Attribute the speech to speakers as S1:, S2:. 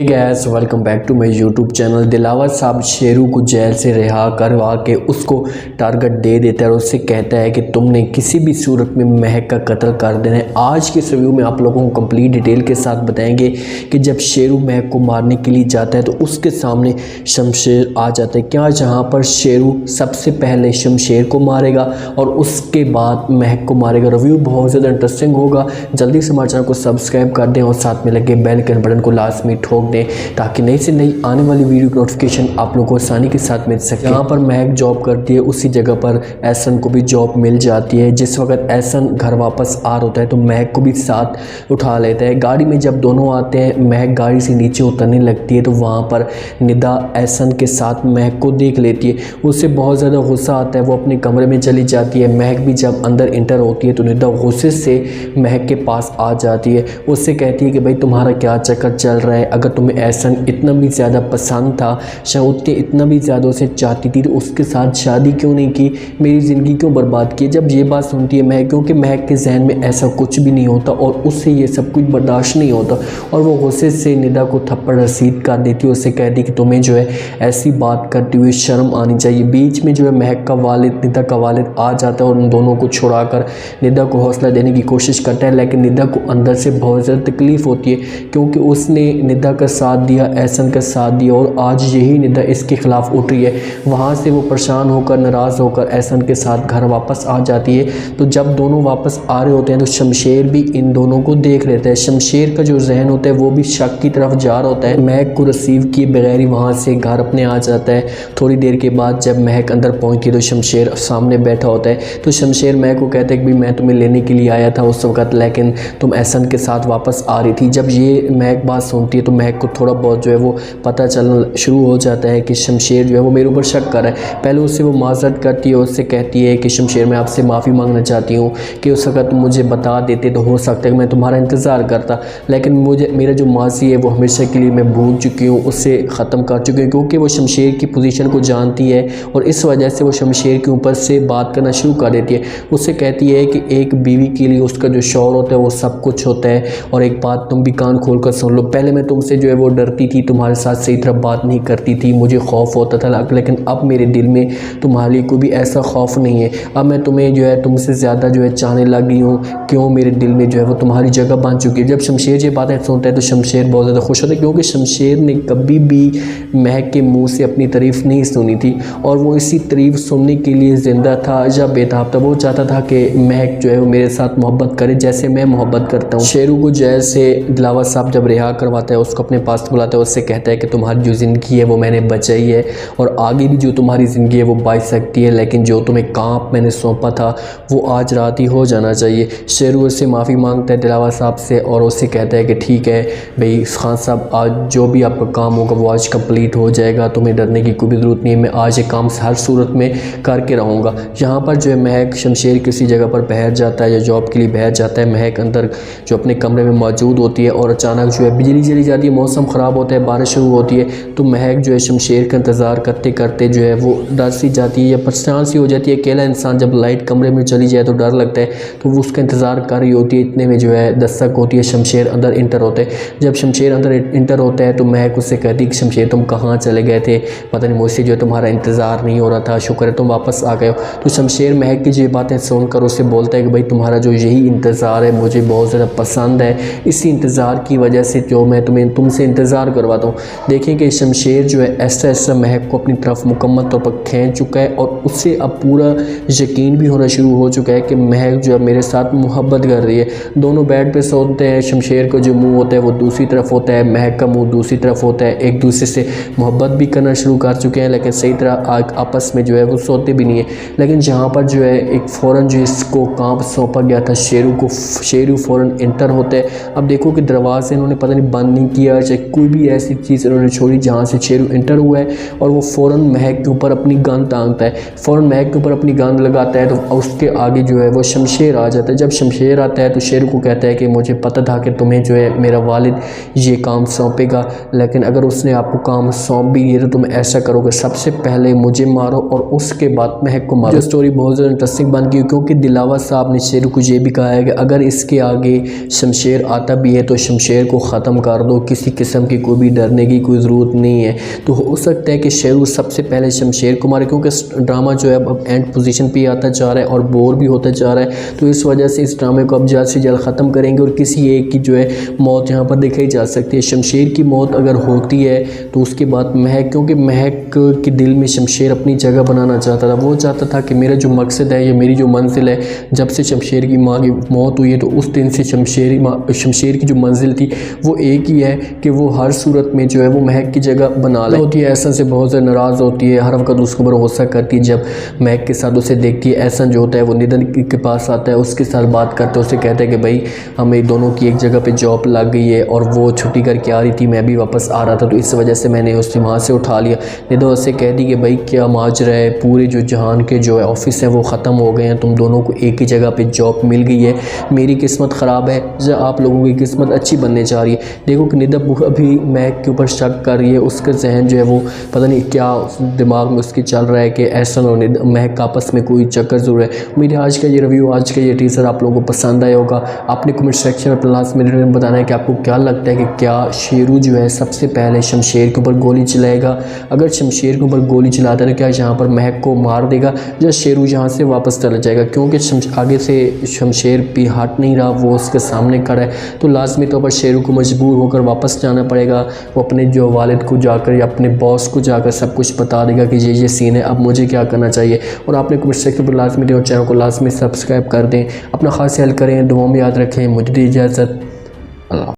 S1: Gas welcome back to my YouTube channel. Dilawar साहब शेरू को jail से रिहा करवा के उसको टारगेट दे देता है और उससे कहता है कि तुमने किसी भी सूरत में महक का कत्ल कर देना है। आज के इस रिव्यू में आप लोगों को कंप्लीट डिटेल के साथ बताएंगे कि जब शेरू महक को मारने के लिए जाता है तो उसके सामने शमशेर आ जाता है। क्या जहाँ पर शेरू सबसे पहले शमशेर को मारेगा और उसके बाद महक को मारेगा। रिव्यू बहुत ज़्यादा इंटरेस्टिंग होगा। जल्दी से हमारे चैनल को सब्सक्राइब कर दें और साथ में लगे बेल के बटन को लाजमी ठोक दें ताकि नई से नई आने वाली वीडियो की नोटिफिकेशन आप लोगों को आसानी के साथ मिल सके। यहाँ पर महक जॉब करती है, उसी जगह पर एहसन को भी जॉब मिल जाती है। जिस वक्त एहसन घर वापस आ रहा होता है तो महक को भी साथ उठा लेता है। गाड़ी में जब दोनों आते हैं, महक गाड़ी से नीचे उतरने लगती है तो वहाँ पर निदा एहसन के साथ महक को देख लेती है। उससे बहुत ज़्यादा गुस्सा आता है, वो अपने कमरे में चली जाती है। महक भी जब अंदर इंटर होती है तो निदा गुस्से से महक के पास आ जाती है। उससे कहती है कि भाई तुम्हारा क्या चक्कर चल रहा है, अगर तुम्हें एहसन इतना भी ज़्यादा पसंद था, शायद इतना भी ज़्यादा उसे चाहती थी तो उसके साथ शादी क्यों नहीं की, मेरी ज़िंदगी क्यों बर्बाद की। जब ये बात सुनती है महक, क्योंकि महक के जहन में ऐसा कुछ भी नहीं होता और उससे ये सब कुछ बर्दाश्त नहीं होता और वो गुस्से से निदा को थप्पड़ रसीद कर देती है। उससे कहती कि तुम्हें जो है ऐसी बात करते हुए शर्म आनी चाहिए। बीच में जो है महक का वालिद, निदा का वालिद आ जाता है और उन दोनों को छुड़ाकर निदा को हौसला देने की कोशिश करता है। लेकिन निदा को अंदर से बहुत ज़्यादा तकलीफ़ होती है क्योंकि उसने निदा का साथ दिया, एहसन का साथ दिया और आज यही निदा इसके ख़िलाफ़ उठ रही है। वहाँ से वो परेशान होकर, नाराज़ होकर एहसन के साथ घर वापस आ जाती है। तो जब दोनों वापस आ रहे होते हैं तो शमशेर भी इन दोनों को देख लेता है। शमशेर का जो जहन होता है वो भी शक की तरफ जा रहा होता है। महक को रिसीव किए बगैर ही वहाँ से घर अपने आ जाता है। थोड़ी देर के बाद जब महक अंदर पहुँचती है तो शमशेर सामने बैठा होता है। तो शमशेर महक को कहता है कि मैं तुम्हें लेने के लिए आया था उस वक़्त, लेकिन तुम एहसन के साथ वापस आ रही थी। जब ये महक बात सुनती है तो महक को थोड़ा बहुत जो है वो पता चलना शुरू हो जाता है कि शमशेर जो है वो मेरे ऊपर शक कर रहा है। पहले उससे वो माजरत करती है, उससे कहती है कि शमशेर मैं आपसे माफ़ी मांगना चाहती हूँ कि उस वक़्त तुम मुझे बता देते तो हो सकता है कि मैं तुम्हारा इंतज़ार करता, लेकिन मुझे मेरा जो माजी है वो हमेशा के लिए मैं भूल चुकी हूँ, उससे ख़त्म कर चुकी हूँ। क्योंकि वो शमशेर की पोजीशन को जानती है और इस वजह से वो शमशेर के ऊपर से बात करना शुरू कर देती है। उससे कहती है कि एक बीवी के लिए उसका जो शौहर होता है वो सब कुछ होता है और एक बात तुम भी कान खोल कर सुन लो, पहले मैं तुमसे जो है वो डरती थी, तुम्हारे साथ सही तरह बात नहीं करती थी, मुझे खौफ होता था, लेकिन अब मेरे दिल में तुम्हारे को भी ऐसा खौफ नहीं है। अब मैं तुम्हें जो है तुमसे ज़्यादा जो है चाहने लगी हूँ, क्यों मेरे दिल में जो है वो तुम्हारी जगह बन चुकी है। जब शमशेर ये बातें सुनता है तो शमशेर बहुत ज़्यादा खुश होता है क्योंकि शमशेर ने कभी भी महक के मुँह से अपनी तारीफ़ नहीं सुनी थी और वो इसी तारीफ़ सुनने के लिए ज़िंदा था या बेताब था। वो चाहता था कि महक जो है वो मेरे साथ मोहब्बत करे जैसे मैं मोहब्बत करता हूँ। शेरू को जेल से दिलावर साहब जब रिहा करवाता है, उसको अपने पास बुलाता है, उससे कहता है कि तुम्हारी जो ज़िंदगी है वो मैंने बचाई है और आगे भी जो तुम्हारी ज़िंदगी है वो बच सकती है, लेकिन जो तुम्हें काम मैंने सौंपा था वो आज रात ही हो जाना चाहिए। शेरू उससे माफ़ी मांगता है दिलावर साहब से और उससे कहता है कि ठीक है भाई खान साहब, आज जो भी आपका काम होगा वो आज कंप्लीट हो जाएगा, तुम्हें डरने की कोई ज़रूरत नहीं है, मैं आज ये काम हर सूरत में करके रहूँगा। यहाँ पर जो है महक शमशेर किसी जगह पर बैठ जाता है या जॉब के लिए बैठ जाता है। महक अंदर जो अपने कमरे में मौजूद होती है और अचानक जो है बिजली चली जाती है, मौसम ख़राब होता है, बारिश शुरू होती है। तो महक जो है शमशेर का इंतज़ार करते करते जो है वो डर सी जाती है या परेशान सी हो जाती है। अकेला इंसान जब लाइट कमरे में चली जाए तो डर लगता है, तो वो उसका इंतज़ार कर रही होती है। इतने में जो है दस्तक होती है, शमशेर अंदर इंटर होते हैं। जब शमशेर अंदर इंटर होता है तो महक उससे कहती है कि शमशेर तुम कहाँ चले गए थे, पता नहीं मुझसे जो है तुम्हारा इंतज़ार नहीं हो रहा था, शुक्र है तुम वापस आ गए हो। तो शमशेर महक की जो बातें सुनकर उससे बोलता है कि भाई तुम्हारा जो यही इंतज़ार है मुझे बहुत ज़्यादा पसंद है, इसी इंतज़ार की वजह से जो मैं तुमसे इंतज़ार करवाता हूँ। देखिए कि शमशेर जो है ऐसा ऐसा महक को अपनी तरफ मुकम्मल तौर पर खींच चुका है और उससे अब पूरा यकीन भी होना शुरू हो चुका है कि महक जो है मेरे साथ मोहब्बत कर रही है। दोनों बेड पे सोते हैं, शमशेर का जो मुंह होता है वो दूसरी तरफ होता है, महक का मुंह दूसरी तरफ होता है। एक दूसरे से मोहब्बत भी करना शुरू कर चुके हैं, लेकिन सही तरह आपस में जो है वो सोते भी नहीं है। लेकिन जहाँ पर जो है एक फ़ौरन जो इसको काम सौंपा गया था शेरू को, शेरू फ़ौरन इंटर होता है। अब देखो कि दरवाजे इन्होंने पता नहीं बंद नहीं किया, चाहे कोई भी ऐसी चीज़ इन्होंने छोड़ी जहाँ से शेरू इंटर हुआ है और वो फ़ौरन महक के ऊपर अपनी गन टांगता है। फ़ौरन महक के ऊपर अपनी गन लगाता है तो उसके आगे जो है वो शमशेर आ जाता है। जब शमशेर आता है तो शेरू को कहता है कि मुझे पता था कि तुम्हें जो है मेरा वालिद ये काम सौंपेगा, लेकिन अगर उसने आपको काम सौंप भी दिया तो तुम ऐसा करोगे, सबसे पहले मुझे मारो और उसके बाद महक को मारो। स्टोरी बहुत ज़्यादा इंटरेस्टिंग बन गई क्योंकि दिलावर साहब ने शेरू को ये भी कहा है कि अगर इसके आगे शमशेर आता भी है तो शमशेर को ख़त्म कर दो, किसी किसी किस्म की कोई भी डरने की कोई ज़रूरत नहीं है। तो हो सकता है कि शेरू सबसे पहले शमशेर को मारे, क्योंकि ड्रामा जो है अब एंड पोजीशन पे आता जा रहा है और बोर भी होता जा रहा है। तो इस वजह से इस ड्रामे को अब जल्द से जल्द ख़त्म करेंगे और किसी एक की जो है मौत यहाँ पर दिखाई जा सकती है। शमशेर की मौत अगर होती है तो उसके बाद महक, क्योंकि महक के दिल में शमशेर अपनी जगह बनाना चाहता था। वो चाहता था कि मेरा जो मकसद है या मेरी जो मंजिल है, जब से शमशेर की माँ की मौत हुई है तो उस दिन से शमशेर की जो मंजिल थी वो एक ही है कि वो हर सूरत में जो है वो महक की जगह बना ले होती है। एहसन से बहुत ज़्यादा नाराज़ होती है, हर वक्त उसके ऊपर गुस्सा करती है। जब महक के साथ उसे देखती है, एहसन जो होता है वो निधन के पास आता है, उसके साथ बात करते हैं, उसे कहते हैं कि भाई हमें दोनों की एक जगह पे जॉब लग गई है और वो छुट्टी करके आ रही थी, मैं भी वापस आ रहा था, तो इस वजह से मैंने उसे वहाँ से उठा लिया। निधन उससे कहती कि भाई क्या माजरा है, पूरे जो जहान के जो है ऑफिस है वो ख़त्म हो गए हैं, तुम दोनों को एक ही जगह पे जॉब मिल गई है, मेरी किस्मत ख़राब है या आप लोगों की किस्मत अच्छी बनने जा रही है। देखो कि निधन अभी महक के ऊपर शक कर रही है, उसका जहन जो है वो पता नहीं क्या दिमाग में उसके चल रहा है कि एहसन और महक आपस में कोई चक्कर ज़रूर है। मेरे आज का ये रिव्यू, आज का ये टीज़र आप लोगों को पसंद आया होगा। आपने कमेंट सेक्शन में लास्ट मिनट में बताना है कि आपको क्या लगता है कि क्या शेरू जो है सबसे पहले शमशेर के ऊपर गोली चलाएगा। अगर शमशेर के ऊपर गोली चलाता है तो क्या यहाँ पर महक को मार देगा या शेरू यहाँ से वापस चला जाएगा, क्योंकि आगे से शमशेर भी हट नहीं रहा, वो उसके सामने खड़ा है। तो लाजमी तौर पर शेरू को मजबूर होकर वापस जाना पड़ेगा। वो अपने जो वालिद को जाकर या अपने बॉस को जाकर सब कुछ बता देगा कि ये सीन है, अब मुझे क्या करना चाहिए। और आपने कमेंट सेक्शन पर लाजमी और चैनल को लाजमी सब्सक्राइब कर दें। अपना खास ख्याल करें, दुआ में याद रखें। मुझे दी इजाज़त। अल्लाह।